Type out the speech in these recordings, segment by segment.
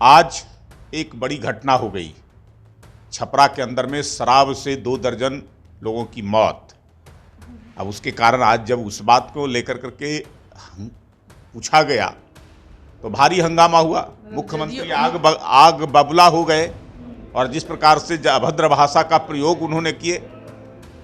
आज एक बड़ी घटना हो गई। छपरा के अंदर में शराब से 2 दर्जन लोगों की मौत। अब उसके कारण आज जब उस बात को लेकर करके पूछा गया तो भारी हंगामा हुआ। मुख्यमंत्री आग बबूला हो गए और जिस प्रकार से अभद्र भाषा का प्रयोग उन्होंने किए।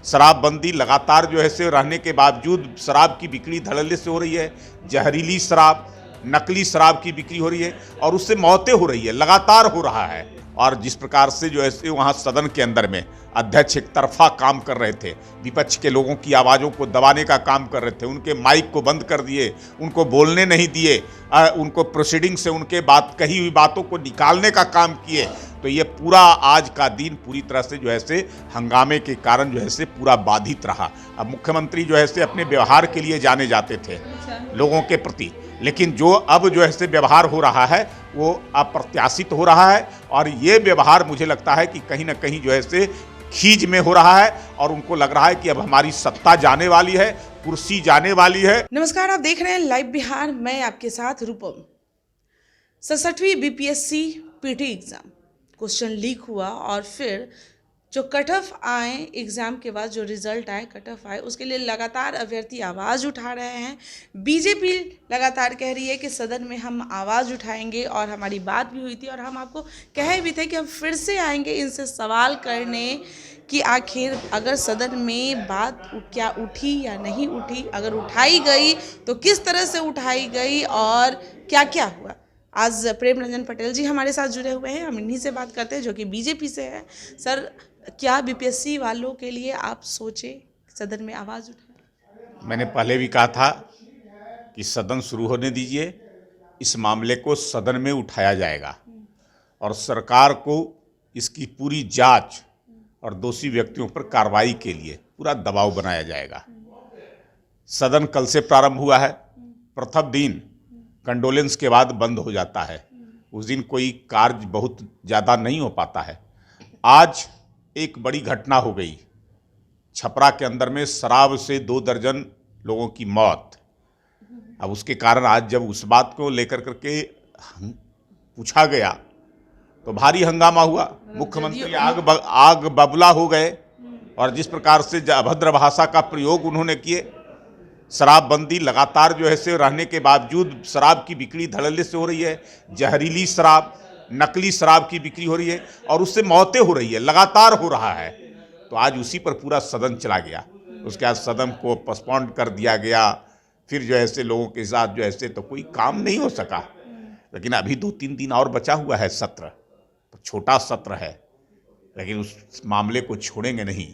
शराबबंदी लगातार जो है से रहने के बावजूद शराब की बिक्री धड़ल्ले से हो रही है। जहरीली शराब, नकली शराब की बिक्री हो रही है और उससे मौतें हो रही है, लगातार हो रहा है। और जिस प्रकार से जो है वहाँ सदन के अंदर में अध्यक्ष एक तरफा काम कर रहे थे, विपक्ष के लोगों की आवाज़ों को दबाने का काम कर रहे थे, उनके माइक को बंद कर दिए, उनको बोलने नहीं दिए, उनको प्रोसीडिंग से उनके बात कही हुई बातों को निकालने का काम किए। तो ये पूरा आज का दिन पूरी तरह से जो है से हंगामे के कारण जो है से पूरा बाधित रहा। अब मुख्यमंत्री जो है से अपने व्यवहार के लिए जाने जाते थे लोगों के प्रति, लेकिन जो अब जो है से व्यवहार हो रहा है वो अप्रत्याशित हो रहा है। और ये व्यवहार मुझे लगता है कि कहीं ना कहीं जो है से खींच में हो रहा है और उनको लग रहा है कि अब हमारी सत्ता जाने वाली है, कुर्सी जाने वाली है। नमस्कार, आप देख रहे हैं लाइव बिहार। मैं आपके साथ रूपम। 67वीं BPSC PT exam question leak हुआ और फिर जो कट ऑफ आए एग्ज़ाम के बाद जो रिज़ल्ट आए, कट ऑफ आए, उसके लिए लगातार अभ्यर्थी आवाज़ उठा रहे हैं। बीजेपी लगातार कह रही है कि सदन में हम आवाज़ उठाएंगे और हमारी बात भी हुई थी और हम आपको कहे भी थे कि हम फिर से आएंगे इनसे सवाल करने कि आखिर अगर सदन में बात क्या उठी या नहीं उठी, अगर उठाई गई तो किस तरह से उठाई गई और क्या क्या हुआ। आज प्रेम रंजन पटेल जी हमारे साथ जुड़े हुए हैं, हम इन्हीं से बात करते हैं जो कि बीजेपी से है। सर, क्या बीपीएससी वालों के लिए आप सोचे सदन में आवाज़ उठाएं? मैंने पहले भी कहा था कि सदन शुरू होने दीजिए, इस मामले को सदन में उठाया जाएगा और सरकार को इसकी पूरी जांच और दोषी व्यक्तियों पर कार्रवाई के लिए पूरा दबाव बनाया जाएगा। सदन कल से प्रारंभ हुआ है। प्रथम दिन कंडोलेंस के बाद बंद हो जाता है, उस दिन कोई कार्य बहुत ज़्यादा नहीं हो पाता है। आज एक बड़ी घटना हो गई। छपरा के अंदर में शराब से 2 दर्जन लोगों की मौत। अब उसके कारण आज जब उस बात को लेकर करके पूछा गया तो भारी हंगामा हुआ। मुख्यमंत्री आग बबूला हो गए और जिस प्रकार से अभद्र भाषा का प्रयोग उन्होंने किए। शराबबंदी लगातार जो है से रहने के बावजूद शराब की बिक्री धड़ल्ले से हो रही है। जहरीली शराब, नकली शराब की बिक्री हो रही है और उससे मौतें हो रही है, लगातार हो रहा है। तो आज उसी पर पूरा सदन चला गया। उसके बाद सदन को पोस्टपोन कर दिया गया। फिर जो है से लोगों के साथ जो है से तो कोई काम नहीं हो सका। लेकिन अभी 2-3 दिन और बचा हुआ है सत्र, तो छोटा सत्र है, लेकिन उस मामले को छोड़ेंगे नहीं।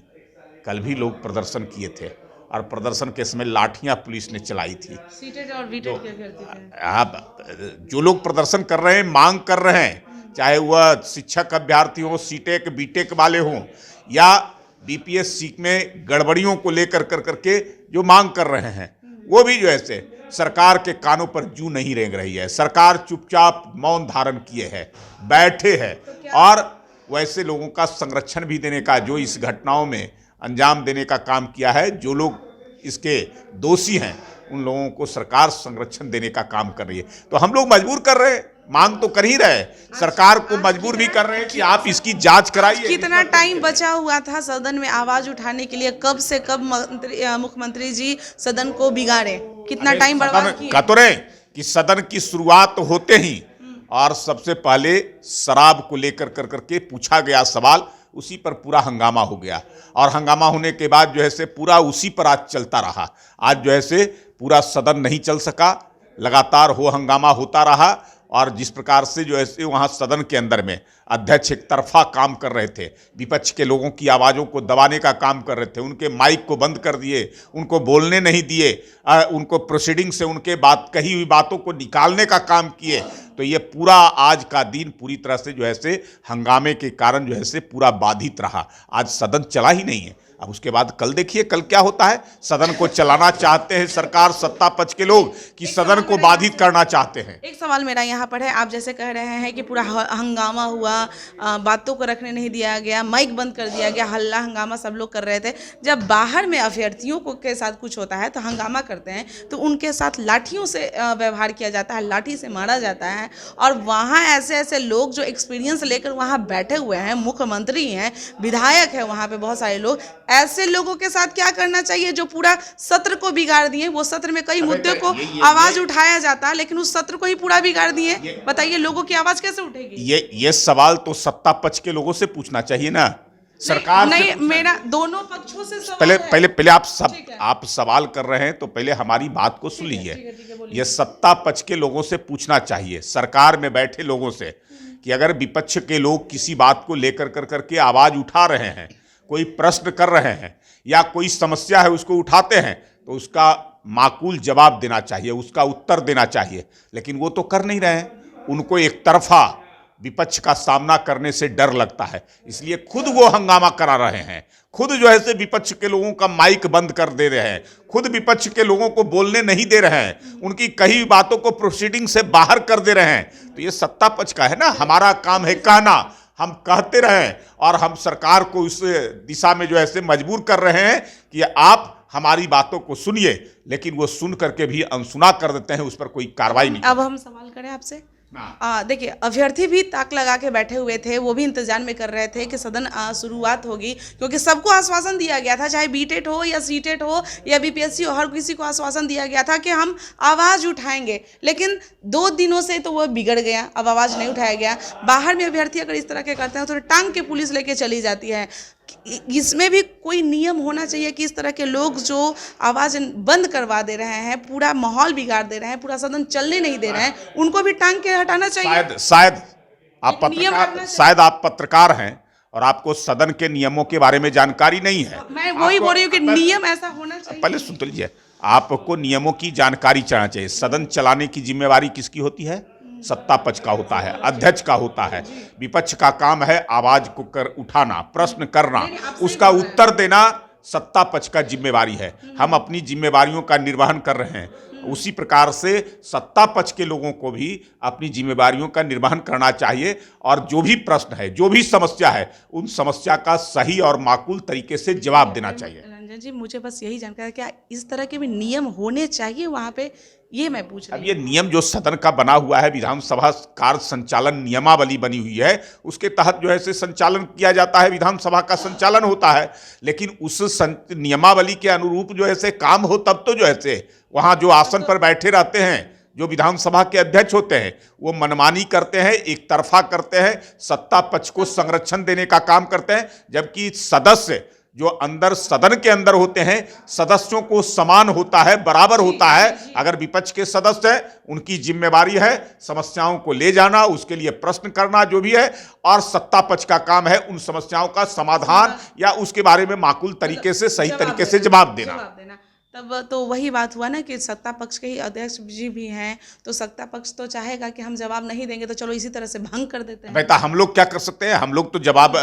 कल भी लोग प्रदर्शन किए थे और प्रदर्शन के समय लाठियां पुलिस ने चलाई थी। सीटेड और वीटेड क्या करते थे? आप जो लोग प्रदर्शन कर रहे हैं, मांग कर रहे हैं, चाहे वह शिक्षक अभ्यर्थी हो, सीटेक बीटेक वाले हों या बीपीएससी में गड़बड़ियों को लेकर करके जो मांग कर रहे हैं, वो भी जो है से सरकार के कानों पर जू नहीं रेंग रही है। सरकार चुपचाप मौन धारण किए है, बैठे हैं और वैसे लोगों का संरक्षण भी देने का, जो इस घटनाओं में अंजाम देने का काम किया है, जो लोग इसके दोषी हैं, उन लोगों को सरकार संरक्षण देने का काम कर रही है। तो हम लोग मजबूर कर रहे हैं, मांग तो कर ही रहे हैं, सरकार को मजबूर भी कर रहे हैं कि आप इसकी जांच कराइए। कितना टाइम बचा हुआ था सदन में आवाज उठाने के लिए? कब से कब मुख्यमंत्री जी सदन को बिगाड़े? कितना टाइम बर्बाद किए? कह तो रहे कि सदन की शुरुआत होते ही और सबसे पहले शराब को लेकर करके पूछा गया सवाल, उसी पर पूरा हंगामा हो गया और हंगामा होने के बाद जो है से पूरा उसी पर आज चलता रहा। आज जो है से पूरा सदन नहीं चल सका, लगातार हो हंगामा होता रहा और जिस प्रकार से जो है वहाँ सदन के अंदर में अध्यक्ष एक तरफा काम कर रहे थे, विपक्ष के लोगों की आवाज़ों को दबाने का काम कर रहे थे, उनके माइक को बंद कर दिए, उनको बोलने नहीं दिए, उनको प्रोसीडिंग से उनके बात कही हुई बातों को निकालने का काम किए। तो ये पूरा आज का दिन पूरी तरह से जो है से हंगामे के कारण जो है से पूरा बाधित रहा। आज सदन चला ही नहीं है। अब उसके बाद कल देखिए कल क्या होता है। सदन को चलाना चाहते हैं सरकार, सत्ता पक्ष के लोग, कि सदन को बाधित करना चाहते हैं। एक सवाल मेरा यहाँ पर है, आप जैसे कह रहे हैं कि पूरा हंगामा हुआ, बातों को रखने नहीं दिया गया, माइक बंद कर दिया गया, हल्ला हंगामा सब लोग कर रहे थे। जब बाहर में अभ्यर्थियों को के साथ कुछ होता है तो हंगामा करते हैं, तो उनके साथ लाठियों से व्यवहार किया जाता है, लाठी से मारा जाता है। और वहाँ ऐसे ऐसे लोग जो एक्सपीरियंस लेकर वहाँ बैठे हुए हैं, मुख्यमंत्री हैं, विधायक है, वहाँ पे बहुत सारे लोग, ऐसे लोगों के साथ क्या करना चाहिए जो पूरा सत्र को बिगाड़ दिए। वो सत्र में कई मुद्दों को आवाज उठाया जाता है, लेकिन उस सत्र को ही पूरा बिगाड़ दिए। बताइए लोगों की आवाज कैसे उठेगी? ये सवाल तो सत्ता पक्ष के लोगों से पूछना चाहिए ना, सरकार नहीं, मेरा दोनों पक्षों से सवाल पहले है। पहले आप सवाल कर रहे हैं तो पहले हमारी बात को सुन लीजिए। ये सत्ता पक्ष के लोगों से पूछना चाहिए, सरकार में बैठे लोगों से, कि अगर विपक्ष के लोग किसी बात को लेकर करके आवाज उठा रहे हैं, कोई प्रश्न कर रहे हैं या कोई समस्या है उसको उठाते हैं, तो उसका माकूल जवाब देना चाहिए, उसका उत्तर देना चाहिए। लेकिन वो तो कर नहीं रहे हैं। उनको एक तरफा विपक्ष का सामना करने से डर लगता है, इसलिए खुद वो हंगामा करा रहे हैं, खुद जो है से विपक्ष के लोगों का माइक बंद कर दे रहे हैं, खुद विपक्ष के लोगों को बोलने नहीं दे रहे हैं, उनकी कई बातों को प्रोसीडिंग से बाहर कर दे रहे हैं। तो ये सत्ता पक्ष का है ना, हमारा काम है कहना, हम कहते रहें और हम सरकार को इस दिशा में जो है से मजबूर कर रहे हैं कि आप हमारी बातों को सुनिए, लेकिन वो सुन करके भी अनसुना कर देते हैं, उस पर कोई कार्रवाई नहीं। अब हम सवाल करें आपसे। देखिए, अभ्यर्थी भी ताक लगा के बैठे हुए थे, वो भी इंतजार में कर रहे थे कि सदन शुरुआत होगी, क्योंकि सबको आश्वासन दिया गया था, चाहे बीटेट हो या सीटेट हो या बीपीएससी हो, हर किसी को आश्वासन दिया गया था कि हम आवाज़ उठाएंगे। लेकिन 2 दिनों से तो वो बिगड़ गया, अब आवाज़ नहीं उठाया गया। बाहर में अभ्यर्थी अगर इस तरह के करते हैं तो टांग के पुलिस लेके चली जाती है। इसमें भी कोई नियम होना चाहिए कि इस तरह के लोग जो आवाज़ बंद करवा दे रहे हैं, पूरा माहौल बिगाड़ दे रहे हैं, पूरा सदन चलने नहीं दे रहे हैं, उनको भी टांग के हटाना चाहिए। शायद आप पत्रकार हैं और आपको सदन के नियमों के बारे में जानकारी नहीं है। मैं वही बोल रही हूँ कि नियम ऐसा होना चाहिए। पहले सुन तो लीजिए, आपको नियमों की जानकारी चाहिए चाहिए। सदन चलाने की जिम्मेवारी किसकी होती है? सत्ता पक्ष का होता है, अध्यक्ष का होता है। विपक्ष का काम है आवाज को उठाना, प्रश्न करना, उसका उत्तर देना सत्ता पक्ष का जिम्मेवारी है। हम अपनी जिम्मेवारियों का निर्वहन कर रहे हैं, उसी प्रकार से सत्ता पक्ष के लोगों को भी अपनी जिम्मेवारियों का निर्वहन करना चाहिए और जो भी प्रश्न है, जो भी समस्या है, उन समस्या का सही और माकूल तरीके से जवाब देना चाहिए। रंजन जी, मुझे बस यही जानकारी है, क्या इस तरह के भी नियम होने चाहिए वहाँ पे, ये मैं पूछ रही हूँ। अब ये नियम जो सदन का बना हुआ है, विधानसभा कार्य संचालन नियमावली बनी हुई है, उसके तहत जो है से संचालन किया जाता है, विधानसभा का संचालन होता है। लेकिन उस नियमावली के अनुरूप जो है से काम हो, तब तो जो है से वहाँ जो आसन पर बैठे रहते हैं, जो विधानसभा के अध्यक्ष होते हैं, वो मनमानी करते हैं, एक तरफा करते हैं, सत्ता पक्ष को संरक्षण देने का काम करते हैं। जबकि सदस्य जो अंदर सदन के अंदर होते हैं, सदस्यों को समान होता है, बराबर होता है। अगर विपक्ष के सदस्य हैं, उनकी जिम्मेवारी है समस्याओं को ले जाना, उसके लिए प्रश्न करना जो भी है, और सत्ता पक्ष का काम है उन समस्याओं का समाधान या उसके बारे में माकूल तरीके से, सही तरीके से जवाब देना। तब तो वही बात हुआ ना कि सत्ता पक्ष के ही अध्यक्ष जी भी हैं, तो सत्ता पक्ष तो चाहेगा कि हम जवाब नहीं देंगे तो चलो इसी तरह से भंग कर देते हैं। बेटा, हम लोग क्या कर सकते हैं? हम लोग तो जवाब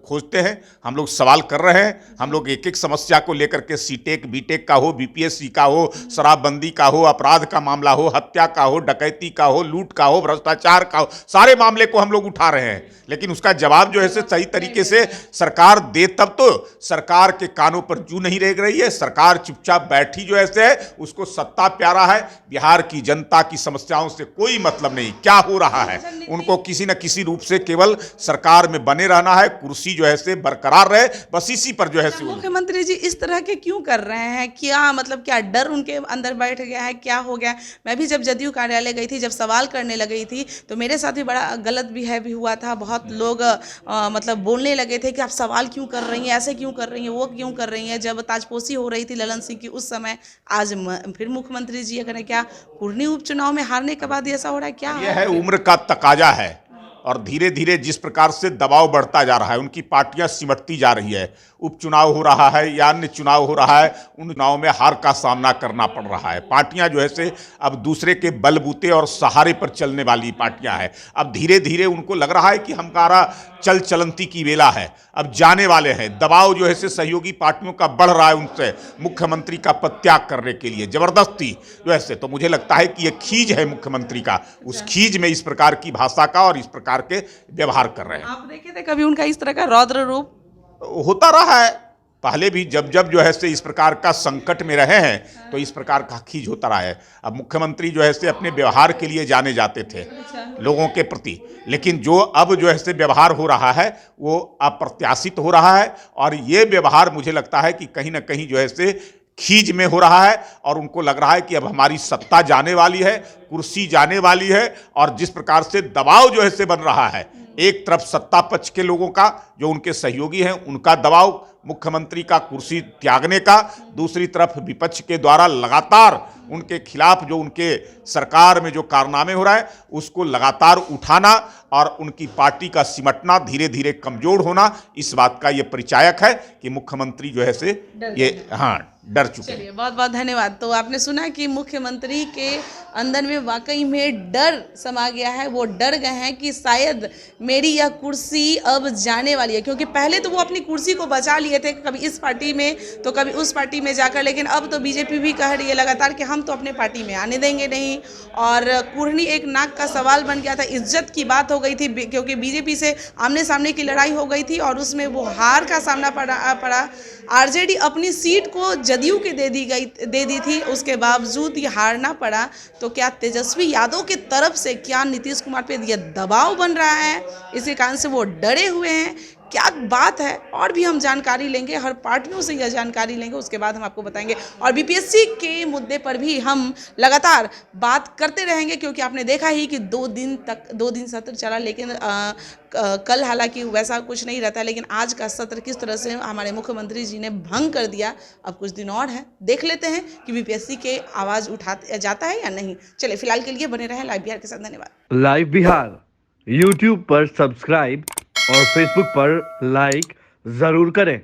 खोजते हैं, हम लोग सवाल कर रहे हैं, हम लोग एक एक समस्या को लेकर के सीटेक बीटेक का हो, बीपीएससी का हो, शराबबंदी का हो, अपराध का मामला हो, हत्या का हो, डकैती का हो, लूट का हो, भ्रष्टाचार का हो, सारे मामले को हम लोग उठा रहे हैं। लेकिन उसका जवाब जो है सही तरीके से सरकार दे, तब तो सरकार के कानों पर जू नहीं रह रही है। सरकार चुपचाप बैठी जो ऐसे है, उसको सत्ता प्यारा है, बिहार की जनता की समस्याओं से कोई मतलब नहीं। क्या हो रहा है, उनको किसी न किसी रूप से केवल सरकार में बने रहना है, कुर्सी जो है से बरकरार रहे, बस इसी पर जो है से। मुख्यमंत्री जी इस तरह के क्यों कर रहे हैं? क्या मतलब, क्या डर उनके अंदर बैठ गया है, क्या हो गया? मैं भी जब जदयू कार्यालय गई थी, जब सवाल करने लगी थी, तो मेरे साथ भी बड़ा गलत बिहेव भी हुआ था। बहुत लोग मतलब बोलने लगे थे कि आप सवाल क्यों कर रही हैं, ऐसे क्यों कर रही हैं, वो क्यों कर रही हैं। जब ताजपोशी हो रही थी ललन सिंह की, उस समय, आज फिर मुख्यमंत्री जी अगर क्या कुर्नी उपचुनाव में हारने के बाद ऐसा हो रहा है? क्या यह है, उम्र का तकाजा है और धीरे धीरे जिस प्रकार से दबाव बढ़ता जा रहा है, उनकी पार्टियां सिमटती जा रही है, उपचुनाव हो रहा है या अन्य चुनाव हो रहा है, उन चुनाव में हार का सामना करना पड़ रहा है। पार्टियां जो है से अब दूसरे के बलबूते और सहारे पर चलने वाली पार्टियां हैं। अब धीरे धीरे उनको लग रहा है कि हमारा चल चलंती की वेला है, अब जाने वाले हैं। दबाव जो है से सहयोगी पार्टियों का बढ़ रहा है उनसे मुख्यमंत्री का पदत्याग करने के लिए, जबरदस्ती जो है से। तो मुझे लगता है कि ये खीज है मुख्यमंत्री का, उस खीज में इस प्रकार की भाषा का और इस प्रकार के व्यवहार कर रहे हैं। आप देखे थे कभी उनका इस तरह का रौद्र रूप? होता रहा है पहले भी, जब जब जो है से इस प्रकार का संकट में रहे हैं तो इस प्रकार का खींच होता रहा है। अब मुख्यमंत्री जो है से अपने व्यवहार के लिए जाने जाते थे लोगों के प्रति, लेकिन जो अब जो है से व्यवहार हो रहा है वो अप्रत्याशित हो रहा है। और ये व्यवहार मुझे लगता है कि कहीं ना कहीं जो है से खीज में हो रहा है और उनको लग रहा है कि अब हमारी सत्ता जाने वाली है, कुर्सी जाने वाली है। और जिस प्रकार से दबाव जो है से बन रहा है, एक तरफ सत्ता पक्ष के लोगों का जो उनके सहयोगी हैं उनका दबाव मुख्यमंत्री का कुर्सी त्यागने का, दूसरी तरफ विपक्ष के द्वारा लगातार उनके खिलाफ जो उनके सरकार में जो कारनामे हो रहा है उसको लगातार उठाना और उनकी पार्टी का सिमटना, धीरे धीरे कमजोर होना, इस बात का ये परिचायक है कि मुख्यमंत्री जो है से ये डर चुके हैं। बहुत बहुत धन्यवाद। तो आपने सुना कि मुख्यमंत्री के अंदर में वाकई में डर समा गया है। वो डर गए हैं कि शायद मेरी यह कुर्सी अब जाने वाली है, क्योंकि पहले तो वो अपनी कुर्सी को बचा लिए थे, कभी इस पार्टी में तो कभी उस पार्टी में जाकर, लेकिन अब तो बीजेपी भी कह रही है लगातार कि हम तो अपने पार्टी में आने देंगे नहीं। और कुर्नी एक नाक का सवाल बन गया था, इज्जत की बात हो गई थी, क्योंकि बीजेपी से आमने सामने की लड़ाई हो गई थी और उसमें वो हार का सामना पड़ा। आरजेडी अपनी सीट को जदयू के दे दी थी, उसके बावजूद ये हारना पड़ा। तो क्या तेजस्वी यादव की तरफ से क्या नीतीश कुमार पे ये दबाव बन रहा है, इसी कारण से वो डरे हुए हैं, क्या बात है? और भी हम जानकारी लेंगे, हर पार्टियों से यह जानकारी लेंगे, उसके बाद हम आपको बताएंगे। और बीपीएससी के मुद्दे पर भी हम लगातार बात करते रहेंगे, क्योंकि आपने देखा ही कि 2 दिन सत्र चला, लेकिन कल हालांकि वैसा कुछ नहीं रहता, लेकिन आज का सत्र किस तरह से हमारे मुख्यमंत्री जी ने भंग कर दिया। अब कुछ दिन और है, देख लेते हैं कि बीपीएससी के आवाज़ उठा जाता है या नहीं। चलिए फिलहाल के लिए बने रहें लाइव बिहार के साथ। धन्यवाद। लाइव बिहार यूट्यूब पर सब्सक्राइब और फेसबुक पर लाइक जरूर करें।